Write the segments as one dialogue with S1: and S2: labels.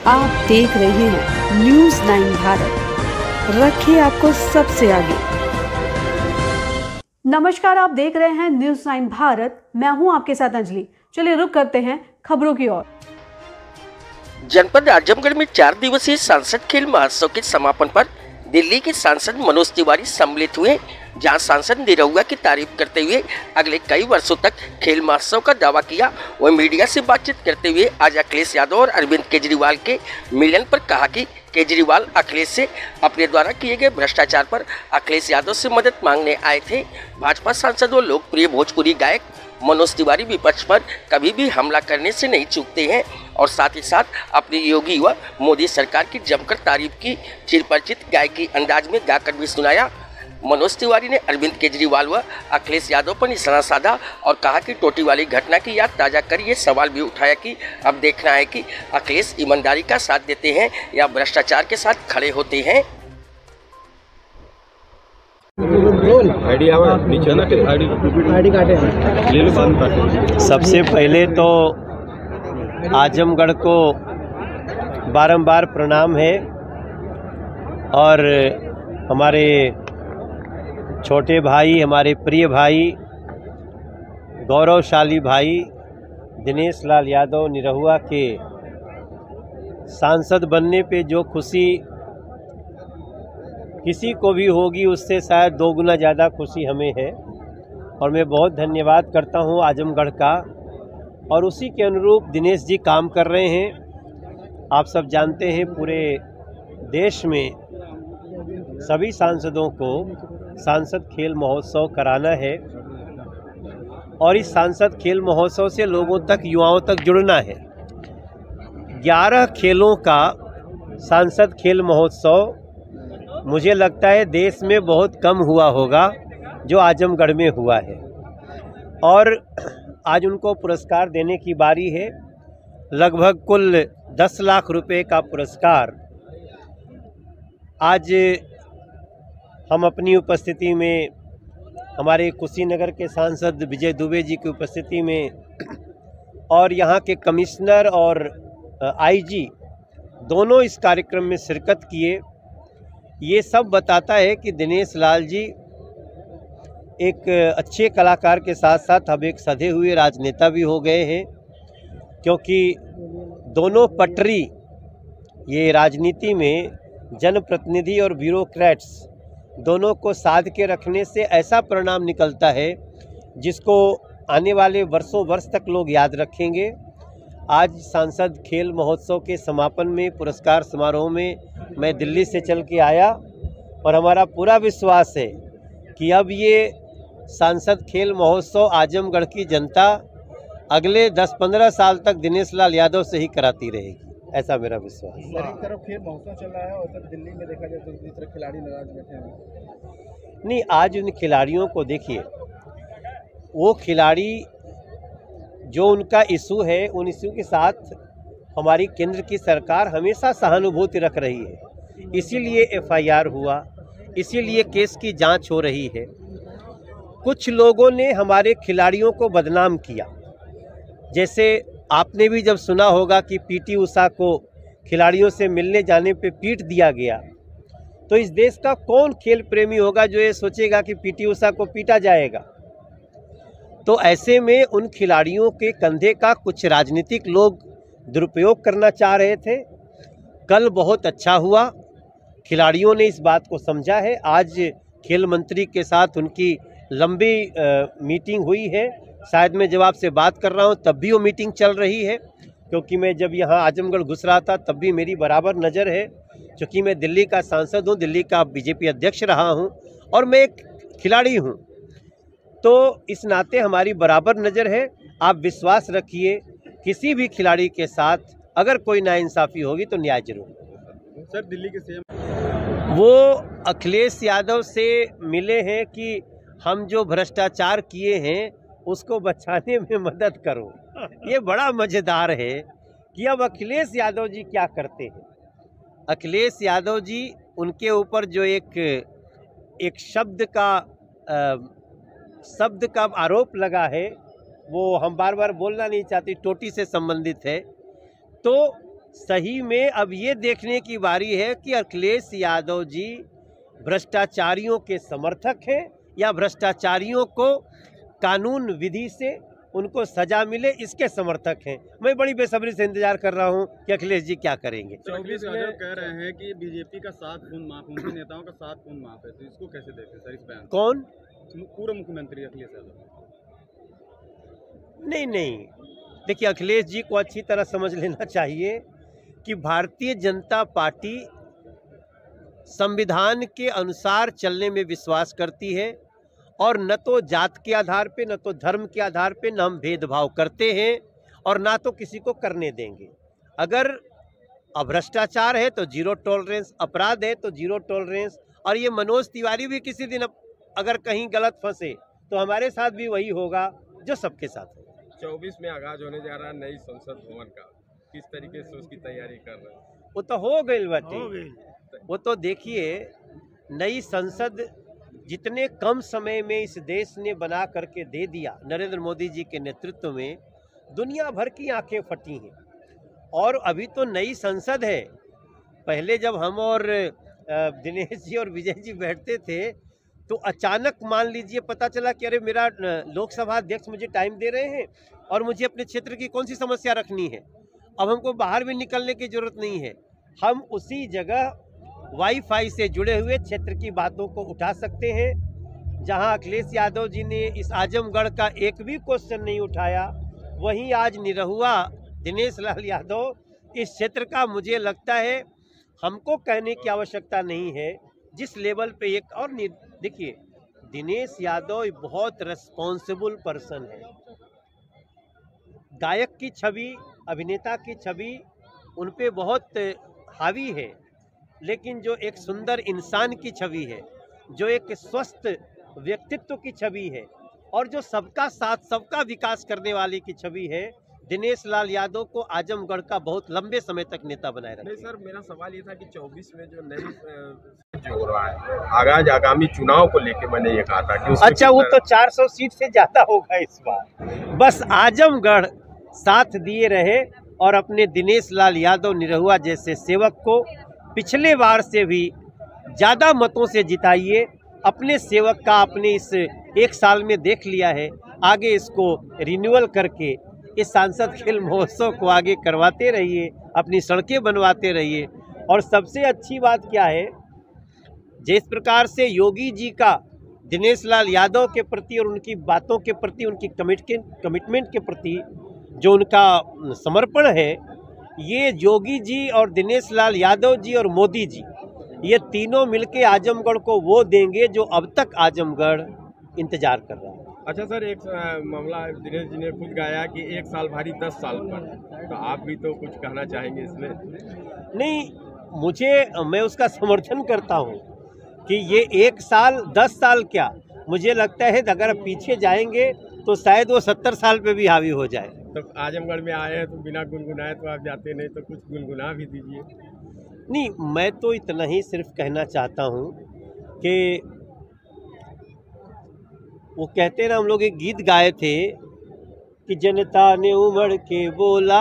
S1: आप देख रहे हैं न्यूज़ 9 भारत, रखिए आपको सबसे आगे। नमस्कार, आप देख रहे हैं न्यूज़ 9 भारत। मैं हूं आपके साथ अंजलि। चलिए रुक करते हैं खबरों की ओर।
S2: जनपद आजमगढ़ में 4 दिवसीय सांसद खेल महोत्सव के समापन पर दिल्ली के सांसद मनोज तिवारी सम्मिलित हुए, जहां सांसद निरहुआ की तारीफ करते हुए अगले कई वर्षों तक खेल महोत्सव का दावा किया। वह मीडिया से बातचीत करते हुए आज अखिलेश यादव और अरविंद केजरीवाल के मिलन पर कहा कि केजरीवाल अखिलेश से अपने द्वारा किए गए भ्रष्टाचार पर अखिलेश यादव से मदद मांगने आए थे। भाजपा सांसद और लोकप्रिय भोजपुरी गायक मनोज तिवारी विपक्ष पर कभी भी हमला करने से नहीं चूकते हैं और साथ ही साथ अपनी योगी व मोदी सरकार की जमकर तारीफ की। चिरपरिचित गायकी अंदाज में गाकर भी सुनाया। मनोज तिवारी ने अरविंद केजरीवाल व अखिलेश यादव पर निशाना साधा और कहा कि टोटी वाली घटना की याद ताज़ा कर ये सवाल भी उठाया कि अब देखना है कि अखिलेश ईमानदारी का साथ देते हैं या भ्रष्टाचार के साथ खड़े होते हैं।
S3: सबसे पहले तो आजमगढ़ को बारंबार प्रणाम है और हमारे छोटे भाई, हमारे प्रिय भाई, गौरवशाली भाई दिनेश लाल यादव निरहुआ के सांसद बनने पे जो खुशी किसी को भी होगी उससे शायद 2 गुना ज़्यादा खुशी हमें है और मैं बहुत धन्यवाद करता हूं आजमगढ़ का। और उसी के अनुरूप दिनेश जी काम कर रहे हैं। आप सब जानते हैं पूरे देश में सभी सांसदों को सांसद खेल महोत्सव कराना है और इस सांसद खेल महोत्सव से लोगों तक, युवाओं तक जुड़ना है। 11 खेलों का सांसद खेल महोत्सव मुझे लगता है देश में बहुत कम हुआ होगा जो आजमगढ़ में हुआ है और आज उनको पुरस्कार देने की बारी है। लगभग कुल 10 लाख रुपए का पुरस्कार आज हम अपनी उपस्थिति में, हमारे कुशीनगर के सांसद विजय दुबे जी की उपस्थिति में और यहाँ के कमिश्नर और आईजी दोनों इस कार्यक्रम में शिरकत किए। ये सब बताता है कि दिनेश लाल जी एक अच्छे कलाकार के साथ साथ अब एक सधे हुए राजनेता भी हो गए हैं, क्योंकि दोनों पटरी ये राजनीति में जनप्रतिनिधि और ब्यूरोक्रेट्स दोनों को साध के रखने से ऐसा परिणाम निकलता है जिसको आने वाले वर्षों वर्ष तक लोग याद रखेंगे। आज सांसद खेल महोत्सव के समापन में, पुरस्कार समारोह में मैं दिल्ली से चल के आया और हमारा पूरा विश्वास है कि अब ये सांसद खेल महोत्सव आजमगढ़ की जनता अगले 10-15 साल तक दिनेश लाल यादव से ही कराती रहेगी, ऐसा मेरा विश्वास है।
S4: एक तरफ खेल महोत्सव चल रहा है और तब दिल्ली में देखा जाए तो दूसरी तरफ खिलाड़ी नाराज बैठे हैं।
S3: नहीं, आज उन खिलाड़ियों को देखिए, वो खिलाड़ी जो उनका इशू है, उन इशू के साथ हमारी केंद्र की सरकार हमेशा सहानुभूति रख रही है। इसीलिए एफआईआर हुआ, इसीलिए केस की जांच हो रही है। कुछ लोगों ने हमारे खिलाड़ियों को बदनाम किया, जैसे आपने भी जब सुना होगा कि पीटी उषा को खिलाड़ियों से मिलने जाने पे पीट दिया गया, तो इस देश का कौन खेल प्रेमी होगा जो ये सोचेगा कि पीटी उषा को पीटा जाएगा। तो ऐसे में उन खिलाड़ियों के कंधे का कुछ राजनीतिक लोग दुरुपयोग करना चाह रहे थे। कल बहुत अच्छा हुआ, खिलाड़ियों ने इस बात को समझा है। आज खेल मंत्री के साथ उनकी लंबी मीटिंग हुई है। शायद मैं जब आपसे बात कर रहा हूं तब भी वो मीटिंग चल रही है, क्योंकि मैं जब यहाँ आजमगढ़ घुस रहा था तब भी मेरी बराबर नज़र है, क्योंकि मैं दिल्ली का सांसद हूँ, दिल्ली का बीजेपी अध्यक्ष रहा हूँ और मैं एक खिलाड़ी हूँ, तो इस नाते हमारी बराबर नज़र है। आप विश्वास रखिए, किसी भी खिलाड़ी के साथ अगर कोई नाइंसाफ़ी होगी तो न्याय जरूर।
S4: सर, दिल्ली के सीएम
S3: वो अखिलेश यादव से मिले हैं कि हम जो भ्रष्टाचार किए हैं उसको बचाने में मदद करो। ये बड़ा मज़ेदार है कि अब अखिलेश यादव जी क्या करते हैं। अखिलेश यादव जी, उनके ऊपर जो एक शब्द का आरोप लगा है, वो हम बार बार बोलना नहीं चाहते, टोटी से संबंधित है। तो सही में अब ये देखने की बारी है कि अखिलेश यादव जी भ्रष्टाचारियों के समर्थक हैं या भ्रष्टाचारियों को कानून विधि से उनको सजा मिले इसके समर्थक हैं। मैं बड़ी बेसब्री से इंतजार कर रहा हूं कि अखिलेश जी क्या करेंगे।
S5: 24 में कह रहे हैं कि बीजेपी का 7 खून माफ, उनके नेताओं का 7 खून माफ है, तो इसको कैसे देखते हैं सर, इस बयान को?
S3: कौन?
S5: पूर्व मुख्यमंत्री अखिलेश यादव।
S3: नहीं, देखिए अखिलेश जी को अच्छी तरह समझ लेना चाहिए कि भारतीय जनता पार्टी संविधान के अनुसार चलने में विश्वास करती है और न तो जात के आधार पे, न तो धर्म के आधार पे न हम भेदभाव करते हैं और ना तो किसी को करने देंगे। अगर भ्रष्टाचार है तो जीरो टॉलरेंस, अपराध है तो जीरो टॉलरेंस। और ये मनोज तिवारी भी किसी दिन अगर कहीं गलत फंसे तो हमारे साथ भी वही होगा जो सबके साथ है।
S6: 24 में आगाज होने जा रहा है नई संसद भवन का, किस तरीके से उसकी तैयारी कर रहे हैं?
S3: वो तो हो गई बातें। वो तो देखिए, नई संसद जितने कम समय में इस देश ने बना करके दे दिया नरेंद्र मोदी जी के नेतृत्व में, दुनिया भर की आंखें फटी हैं। और अभी तो नई संसद है। पहले जब हम और दिनेश जी और विजय जी बैठते थे तो अचानक मान लीजिए पता चला कि अरे मेरा लोकसभा अध्यक्ष मुझे टाइम दे रहे हैं और मुझे अपने क्षेत्र की कौन सी समस्या रखनी है। अब हमको बाहर भी निकलने की जरूरत नहीं है, हम उसी जगह वाईफाई से जुड़े हुए क्षेत्र की बातों को उठा सकते हैं। जहां अखिलेश यादव जी ने इस आजमगढ़ का एक भी क्वेश्चन नहीं उठाया, वहीं आज निरहुआ दिनेश लाल यादव इस क्षेत्र का, मुझे लगता है हमको कहने की आवश्यकता नहीं है जिस लेवल पे एक। और देखिए, दिनेश यादव एक बहुत रिस्पॉन्सिबल पर्सन है। गायक की छवि, अभिनेता की छवि उन पे बहुत हावी है, लेकिन जो एक सुंदर इंसान की छवि है, जो एक स्वस्थ व्यक्तित्व की छवि है और जो सबका साथ सबका विकास करने वाले की छवि है, दिनेश लाल यादव को आजमगढ़ का बहुत लंबे समय तक नेता बनाए रखा।
S6: नहीं सर, मेरा सवाल ये था कि 24 में जो नई जो हो रहा है आगाज आगामी चुनाव को लेके मैंने ये कहा था कि
S3: अच्छा, वो तो 400 सीट से ज्यादा होगा इस बार। बस आजमगढ़ साथ दिए रहे और अपने दिनेश लाल यादव निरहुआ जैसे सेवक को पिछले बार से भी ज़्यादा मतों से जिताइए। अपने सेवक का आपने इस एक साल में देख लिया है, आगे इसको रिन्यूअल करके इस सांसद खेल महोत्सव को आगे करवाते रहिए, अपनी सड़कें बनवाते रहिए। और सबसे अच्छी बात क्या है, जिस प्रकार से योगी जी का दिनेश लाल यादव के प्रति और उनकी बातों के प्रति, उनकी कमिटमेंट के प्रति जो उनका समर्पण है, ये योगी जी और दिनेश लाल यादव जी और मोदी जी, ये तीनों मिलके आजमगढ़ को वो देंगे जो अब तक आजमगढ़ इंतजार कर रहा है।
S6: अच्छा सर, एक मामला दिनेश जी ने खुद गाया कि 1 साल भारी 10 साल पर, तो आप भी तो कुछ कहना चाहेंगे इसमें?
S3: नहीं, मैं उसका समर्थन करता हूँ कि ये 1 साल 10 साल क्या, मुझे लगता है अगर पीछे जाएंगे तो शायद वो 70 साल पे भी हावी हो जाए।
S6: तो आजमगढ़ में आए हैं तो बिना गुनगुनाए तो आप जाते नहीं, तो कुछ गुनगुना भी दीजिए।
S3: नहीं, मैं तो इतना ही सिर्फ कहना चाहता हूँ कि वो कहते ना, हम लोग एक गीत गाए थे कि जनता ने उमड़ के बोला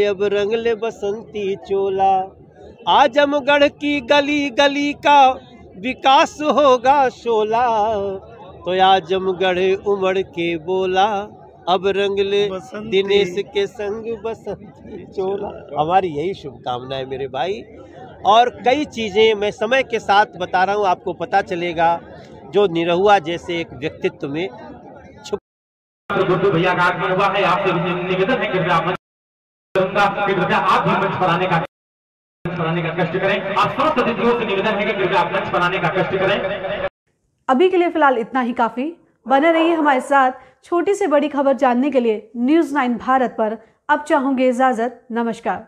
S3: अब रंग ले बसंती चोला, आजमगढ़ की गली गली का विकास होगा शोला, तो आजमगढ़ उमड़ के बोला अब रंग ले दिनेश के संग बसंती चोला। हमारी यही शुभकामना है मेरे भाई। और कई चीज़ें मैं समय के साथ बता रहा हूँ, आपको पता चलेगा, जो निरहुआ जैसे एक व्यक्तित्व में छुप।
S7: गुड्डू भैया का आगमन हुआ है, आपसे निवेदन है कृपया आप भी मंच बनाने का कष्ट करें। आप समस्त अतिथियों से निवेदन है कि कृपया आप मंच बनाने का कष्ट करें।
S1: अभी के लिए फिलहाल इतना ही काफी। बने रहिए हमारे साथ। छोटी से बड़ी खबर जानने के लिए न्यूज़ 9 भारत पर अब चाहूंगी इजाजत। नमस्कार।